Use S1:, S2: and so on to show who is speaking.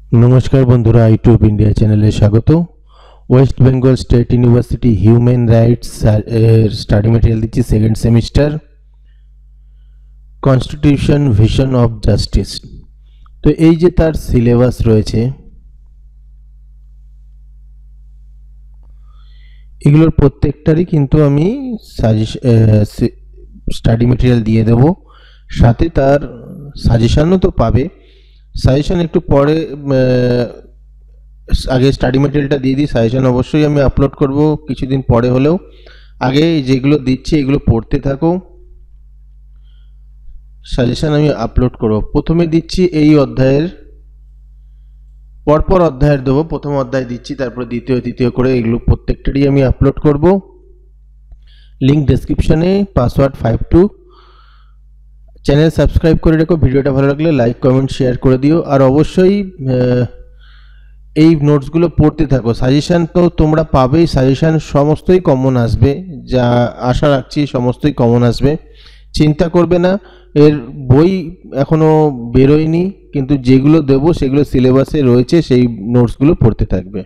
S1: नमस्कार बंधुरा YouTube India चैनले स्वागत। West Bengal state university human rights study material दिच्छी second semester constitution vision of justice. तो এই যে তার সিলেবাস রয়েছে এগুলোর প্রত্যেকটারই কিন্তু আমি স্টাডি মেটেরিয়াল দিয়ে দেব, সাথে তার সাজেশনও তো পাবে। সাজেশন একটু পরে আগে স্টাডি মেটেরিয়ালটা দিয়ে দিই, সাজেশন অবশ্যই আমি আপলোড করব কিছুদিন পরে হলেও। আগে যেগুলো দিচ্ছি এগুলো পড়তে থাকো, সাজেশন আমি আপলোড করব। প্রথমে দিচ্ছি এই অধ্যায়ের, পরপর অধ্যায়ের দেবো। প্রথম অধ্যায় দিচ্ছি, তারপর দ্বিতীয় তৃতীয় করে এগুলো প্রত্যেকটারই আমি আপলোড করব। লিঙ্ক ডেসক্রিপশনে, পাসওয়ার্ড 52। চ্যানেল সাবস্ক্রাইব করে রেখো, ভিডিওটা ভালো লাগলে লাইক কমেন্ট শেয়ার করে দিও। আর অবশ্যই এই নোটসগুলো পড়তে থাকো। সাজেশন তো তোমরা পাবেই, সাজেশন সমস্তই কমন আসবে, যা আশা রাখছি সমস্তই কমন আসবে, চিন্তা করবে না। এর বই এখনো বেরোয়নি, কিন্তু যেগুলো দেবো সেগুলো সিলেবাসে রয়েছে, সেই নোটসগুলো পড়তে থাকবে।